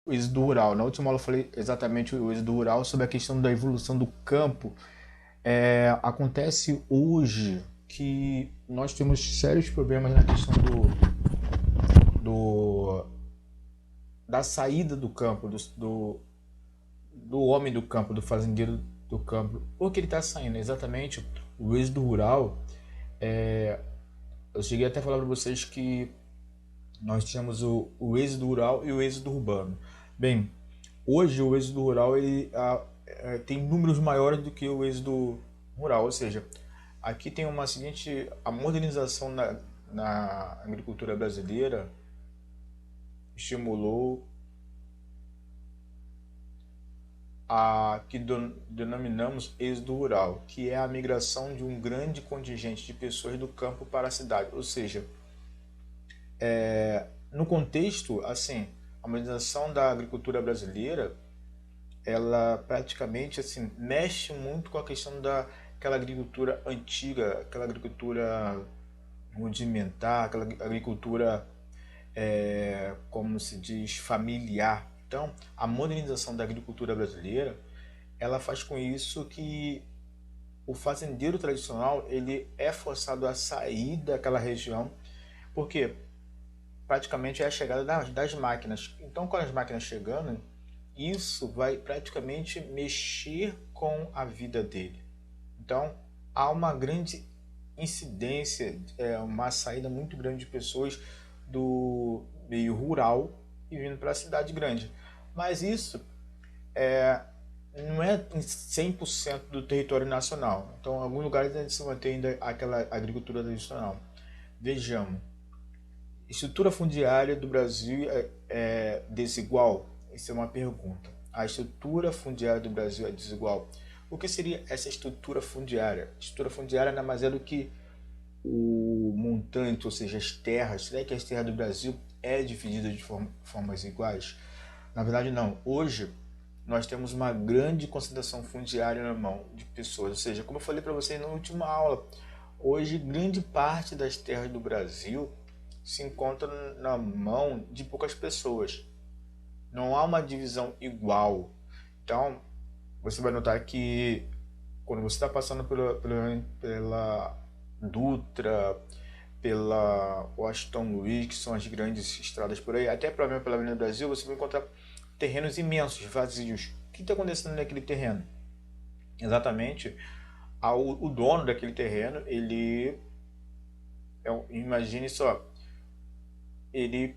o êxodo rural. Na última aula eu falei exatamente o êxodo rural sobre a questão da evolução do campo. Acontece hoje que nós temos sérios problemas na questão do- da saída do campo, do homem do campo, do fazendeiro do campo. Por que ele está saindo? Exatamente o êxodo rural. Eu cheguei até a falar para vocês que nós tínhamos o êxodo rural e o êxodo urbano. Bem, hoje o êxodo rural tem números maiores do que o êxodo rural, ou seja, aqui tem uma seguinte, a modernização na agricultura brasileira estimulou a que denominamos êxodo rural, que é a migração de um grande contingente de pessoas do campo para a cidade, ou seja, no contexto, assim, a modernização da agricultura brasileira, ela praticamente assim mexe muito com a questão daquela agricultura antiga, aquela agricultura rudimentar, aquela agricultura, como se diz, familiar. Então, a modernização da agricultura brasileira, ela faz com isso que o fazendeiro tradicional ele é forçado a sair daquela região, porque praticamente é a chegada das máquinas. Então, com as máquinas chegando, isso vai praticamente mexer com a vida dele. Então, há uma grande incidência, uma saída muito grande de pessoas do meio rural e vindo para a cidade grande. Mas isso não é em 100% do território nacional. Então, em alguns lugares a gente se mantém ainda aquela agricultura tradicional. Vejamos, estrutura fundiária do Brasil é desigual? Isso é uma pergunta. A estrutura fundiária do Brasil é desigual. O que seria essa estrutura fundiária? A estrutura fundiária nada mais é do que o montante, ou seja, as terras. Será que as terras do Brasil é dividida de formas iguais? Na verdade, não. Hoje, nós temos uma grande concentração fundiária na mão de pessoas. Ou seja, como eu falei para vocês na última aula, hoje grande parte das terras do Brasil se encontra na mão de poucas pessoas. Não há uma divisão igual. Então, você vai notar que quando você está passando pela Dutra, pela Washington Luiz, que são as grandes estradas por aí, até pela Avenida Brasil, você vai encontrar terrenos imensos, vazios. O que está acontecendo naquele terreno? Exatamente, o dono daquele terreno, imagine só, ele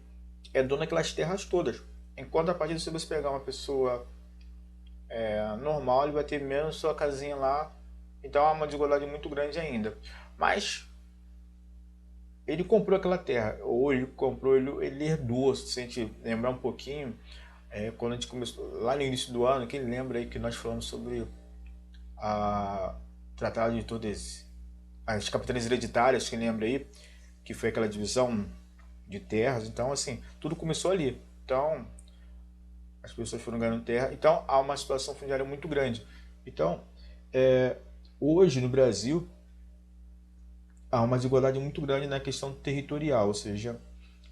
é dono daquelas terras todas. Enquanto a partir de você pegar uma pessoa normal, ele vai ter menos sua casinha lá. Então há uma desigualdade muito grande ainda. Mas ele comprou aquela terra, ou ele comprou, ele herdou. Se a gente lembrar um pouquinho, quando a gente começou, lá no início do ano, quem lembra aí que nós falamos sobre a Tratado de todas as capitanias hereditárias, quem lembra aí, que foi aquela divisão de terras. Então, assim, tudo começou ali. Então, as pessoas foram ganhando terra. Então, há uma situação fundiária muito grande. Então, hoje no Brasil, há uma desigualdade muito grande na questão territorial, ou seja,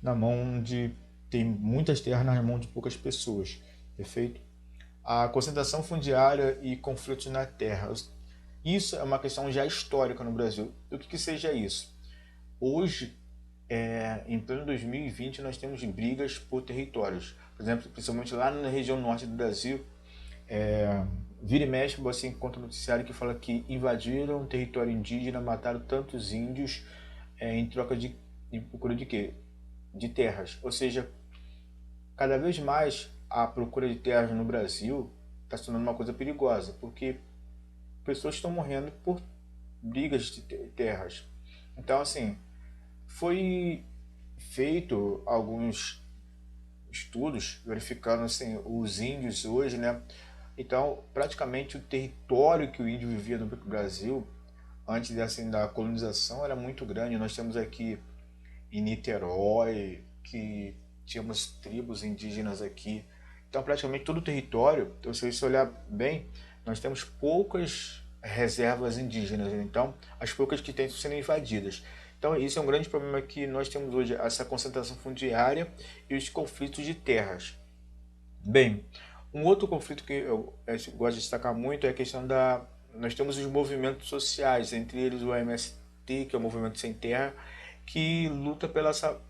na mão de tem muitas terras na mão de poucas pessoas, perfeito? A concentração fundiária e conflitos na terra. Isso é uma questão já histórica no Brasil. O que seja isso? Hoje, em pleno 2020, nós temos brigas por territórios. Por exemplo, principalmente lá na região norte do Brasil, vira e mexe você encontra um noticiário que fala que invadiram um território indígena, mataram tantos índios em troca em procura de quê? De terras. Ou seja, cada vez mais a procura de terras no Brasil está se tornando uma coisa perigosa, porque pessoas estão morrendo por brigas de terras. Então, assim, foi feito alguns estudos verificando assim, os índios hoje, né? Então, praticamente o território que o índio vivia no Brasil antes assim, da colonização era muito grande. Nós temos aqui em Niterói que tínhamos tribos indígenas aqui. Então, praticamente todo o território, então, se você olhar bem, nós temos poucas reservas indígenas. Então, as poucas que têm sendo invadidas. Então, isso é um grande problema que nós temos hoje, essa concentração fundiária e os conflitos de terras. Bem, um outro conflito que eu gosto de destacar muito é a questão da... Nós temos os movimentos sociais, entre eles o MST, que é o Movimento Sem Terra, que luta pela essa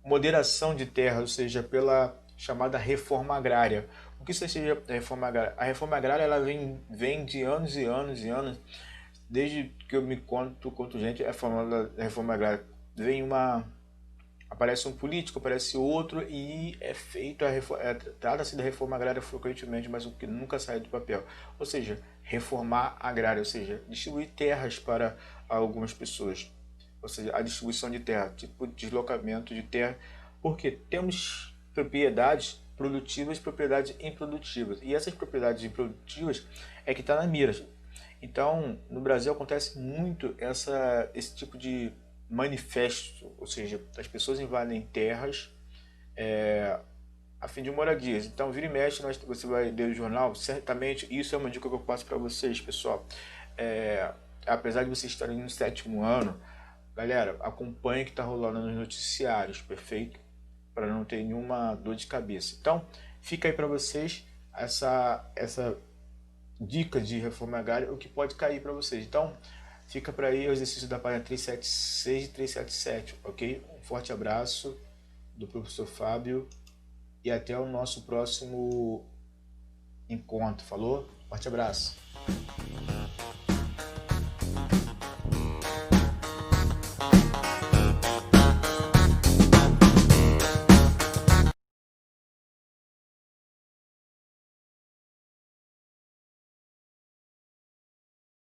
moderação de terra, ou seja, pela chamada reforma agrária. O que seja a reforma agrária? A reforma agrária ela vem de anos e anos e anos, desde que eu me conto gente, a reforma agrária vem uma... Aparece um político, aparece outro e é feito a reforma, trata-se da reforma agrária frequentemente, mas o que nunca sai do papel. Ou seja, reformar a agrária, ou seja, distribuir terras para algumas pessoas. Ou seja, a distribuição de terra, tipo deslocamento de terra, porque temos propriedades produtivas e propriedades improdutivas. E essas propriedades improdutivas é que está na mira. Então, no Brasil acontece muito esse tipo de manifesto, ou seja, as pessoas invadem terras a fim de moradias. Então, vira e mexe, você vai ler o jornal, certamente, isso é uma dica que eu passo para vocês, pessoal. Apesar de vocês estarem no 7º ano, galera, acompanhe o que está rolando nos noticiários, perfeito? Para não ter nenhuma dor de cabeça. Então, fica aí para vocês essa dica de reforma agrária, o que pode cair para vocês. Então, fica para aí o exercício da página 376 e 377, ok? Um forte abraço do professor Fábio e até o nosso próximo encontro. Falou? Forte abraço.